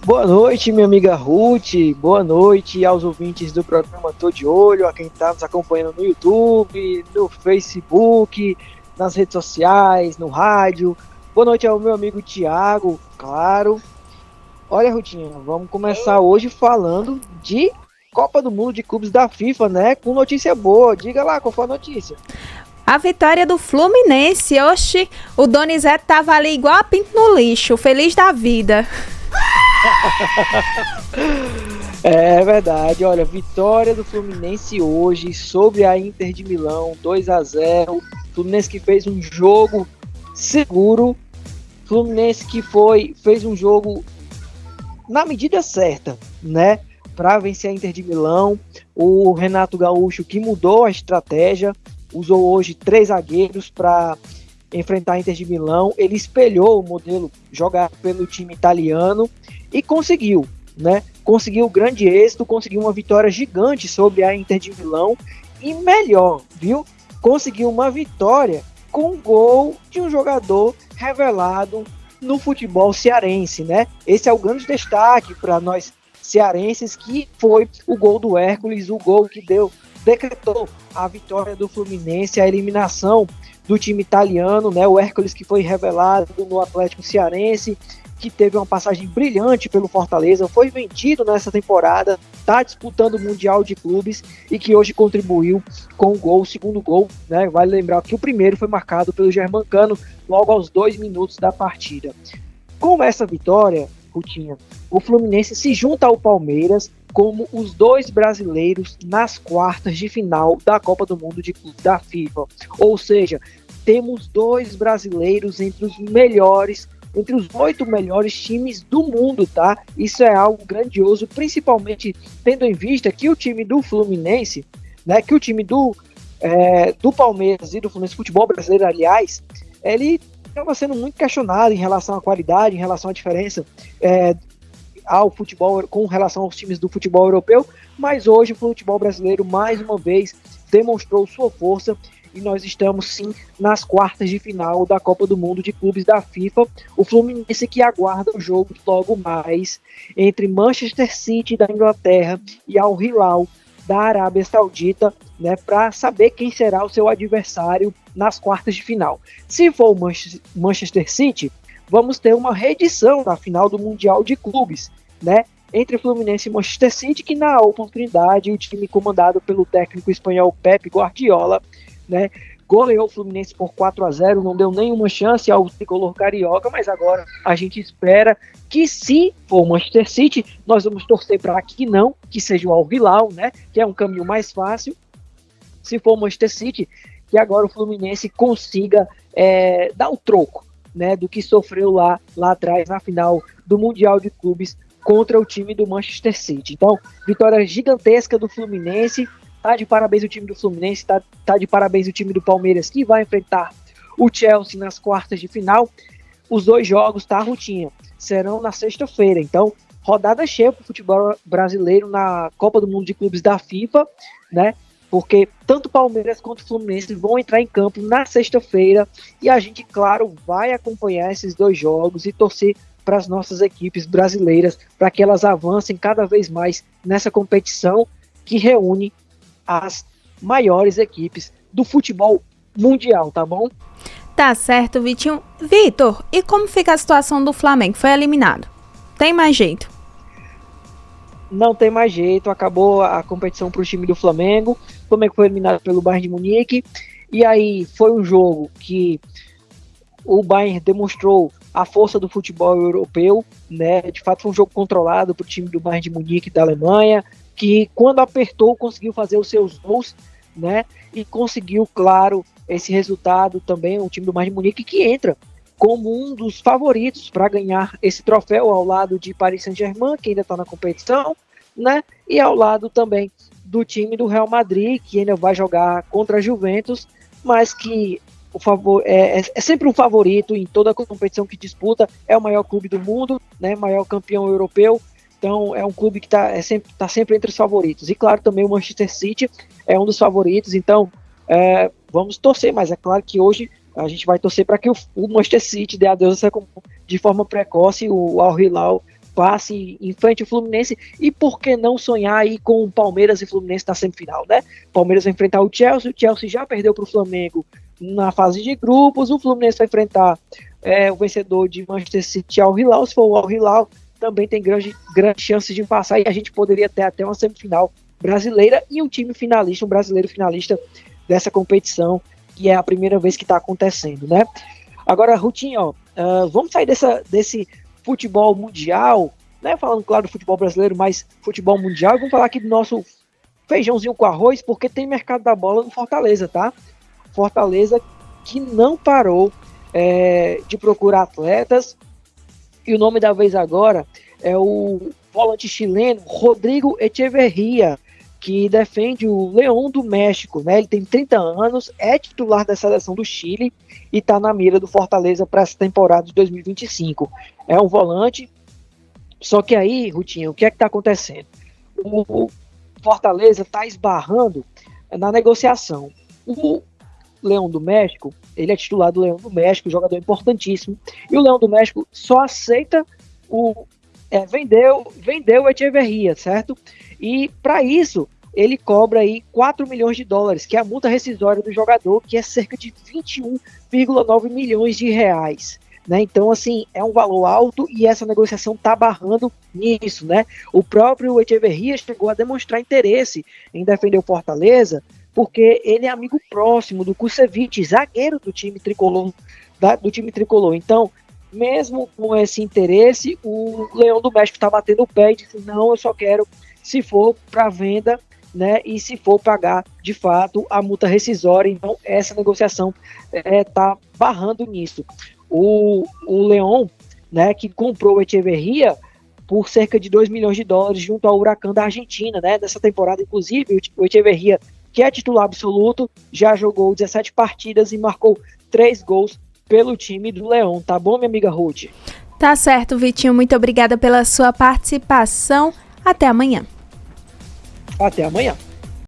Boa noite, minha amiga Ruth. Boa noite aos ouvintes do programa Tô de Olho, a quem está nos acompanhando no YouTube, no Facebook, nas redes sociais, no rádio. Boa noite ao meu amigo Tiago, claro. Olha, Rutinha, vamos começar hoje falando de Copa do Mundo de Clubes da FIFA, né? Com notícia boa. Diga lá qual foi a notícia. A vitória do Fluminense, oxe, o Donizete tava ali igual a pinto no lixo, feliz da vida. É verdade, olha, vitória do Fluminense hoje sobre a Inter de Milão, 2-0. Fluminense que fez um jogo seguro, Fluminense que fez um jogo na medida certa, né? Para vencer a Inter de Milão. O Renato Gaúcho que mudou a estratégia, usou hoje 3 zagueiros para enfrentar a Inter de Milão. Ele espelhou o modelo jogado pelo time italiano e conseguiu, né? Conseguiu grande êxito, conseguiu uma vitória gigante sobre a Inter de Milão e melhor, viu? Conseguiu uma vitória com um gol de um jogador revelado no futebol cearense, né? Esse é o grande destaque para nós cearenses, que foi o gol do Hércules, o gol que decretou a vitória do Fluminense, a eliminação do time italiano, né? O Hércules que foi revelado no Atlético Cearense, que teve uma passagem brilhante pelo Fortaleza, foi vendido nessa temporada, está disputando o Mundial de Clubes e que hoje contribuiu com o gol, o segundo gol, né? Vale lembrar que o primeiro foi marcado pelo Germancano logo aos 2 minutos da partida. Com essa vitória, Rutinha, o Fluminense se junta ao Palmeiras como os 2 brasileiros nas quartas de final da Copa do Mundo de Clubes da FIFA. Ou seja, temos 2 brasileiros entre os melhores, entre os 8 melhores times do mundo, tá? Isso é algo grandioso, principalmente tendo em vista que o time do Fluminense, né, que o time do Palmeiras e do Fluminense Futebol Brasileiro, aliás, ele estava sendo muito questionado em relação à qualidade, em relação à diferença ao futebol, com relação aos times do futebol europeu, mas hoje o futebol brasileiro mais uma vez demonstrou sua força e nós estamos sim nas quartas de final da Copa do Mundo de Clubes da FIFA. O Fluminense que aguarda o jogo logo mais entre Manchester City da Inglaterra e Al Hilal da Arábia Saudita, né, para saber quem será o seu adversário nas quartas de final. Se for o Manchester City, vamos ter uma reedição da final do Mundial de Clubes, né, entre Fluminense e Manchester City, que na oportunidade o time comandado pelo técnico espanhol Pep Guardiola, né, goleou o Fluminense por 4-0, não deu nenhuma chance ao tricolor carioca, mas agora a gente espera que, se for o Manchester City, nós vamos torcer para que não, que seja o Al Hilal, né, que é um caminho mais fácil. Se for o Manchester City, que agora o Fluminense consiga dar o troco, né, do que sofreu lá atrás na final do Mundial de Clubes contra o time do Manchester City. Então, vitória gigantesca do Fluminense. Tá de parabéns o time do Fluminense, tá de parabéns o time do Palmeiras, que vai enfrentar o Chelsea nas quartas de final. Os 2 jogos, tá, Rutinha, serão na sexta-feira. Então, rodada cheia para o futebol brasileiro na Copa do Mundo de Clubes da FIFA, né? Porque tanto Palmeiras quanto Fluminense vão entrar em campo na sexta-feira e a gente, claro, vai acompanhar esses 2 jogos e torcer para as nossas equipes brasileiras, para que elas avancem cada vez mais nessa competição que reúne as maiores equipes do futebol mundial, tá bom? Tá certo, Vitinho. Vitor, e como fica a situação do Flamengo? Foi eliminado. Tem mais jeito? Não tem mais jeito, acabou a competição para o time do Flamengo. O Flamengo foi eliminado pelo Bayern de Munique. E aí foi um jogo que o Bayern demonstrou a força do futebol europeu, né? De fato foi um jogo controlado para o time do Bayern de Munique da Alemanha, que quando apertou conseguiu fazer os seus gols, né? E conseguiu, claro, esse resultado também, o time do Bayern de Munique, que entra como um dos favoritos para ganhar esse troféu ao lado de Paris Saint-Germain, que ainda está na competição, né? E ao lado também do time do Real Madrid, que ainda vai jogar contra a Juventus, mas que é sempre um favorito em toda a competição que disputa, é o maior clube do mundo, né? Maior campeão europeu. Então é um clube que tá sempre entre os favoritos. E claro, também o Manchester City é um dos favoritos. Então vamos torcer, mas é claro que hoje a gente vai torcer para que o Manchester City dê adeus de forma precoce. O Al Hilal passe em frente ao Fluminense, e por que não sonhar aí com o Palmeiras e Fluminense na semifinal, né? O Palmeiras vai enfrentar o Chelsea já perdeu para o Flamengo na fase de grupos, o Fluminense vai enfrentar o vencedor de Manchester City Al Hilal, se for o Al Hilal, também tem grande chance de passar, e a gente poderia ter até uma semifinal brasileira e um time finalista, um brasileiro finalista dessa competição, que é a primeira vez que está acontecendo, né? Agora, Rutinho, vamos sair desse futebol mundial, né? Falando, claro, do futebol brasileiro, mas futebol mundial, e vamos falar aqui do nosso feijãozinho com arroz, porque tem mercado da bola no Fortaleza, tá? Fortaleza que não parou de procurar atletas, e o nome da vez agora é o volante chileno Rodrigo Echeverría, que defende o Leão do México, né? Ele tem 30 anos, é titular da seleção do Chile e está na mira do Fortaleza para essa temporada de 2025. É um volante, só que aí, Rutinho, o que é que está acontecendo? O Fortaleza está esbarrando na negociação. O Leão do México, ele é titular do Leão do México, jogador importantíssimo, e o Leão do México só aceita vendeu o Echeverría, certo? E para isso, ele cobra aí 4 milhões de dólares, que é a multa rescisória do jogador, que é cerca de 21,9 milhões de reais. Né? Então, assim, é um valor alto e essa negociação está barrando nisso, né? O próprio Echeverría chegou a demonstrar interesse em defender o Fortaleza, porque ele é amigo próximo do Kusevich, zagueiro do time tricolor, Então, mesmo com esse interesse, o Leão do México está batendo o pé e disse, não, eu só quero se for para venda, né, e se for pagar de fato a multa rescisória. Então essa negociação está barrando nisso. O Leão, né, que comprou o Echeverría por cerca de 2 milhões de dólares junto ao Huracán da Argentina, né, dessa temporada. Inclusive o Echeverría, que é titular absoluto, já jogou 17 partidas e marcou 3 gols pelo time do Leão. Tá bom, minha amiga Ruth? Tá certo, Vitinho. Muito obrigada pela sua participação. Até amanhã. Até amanhã.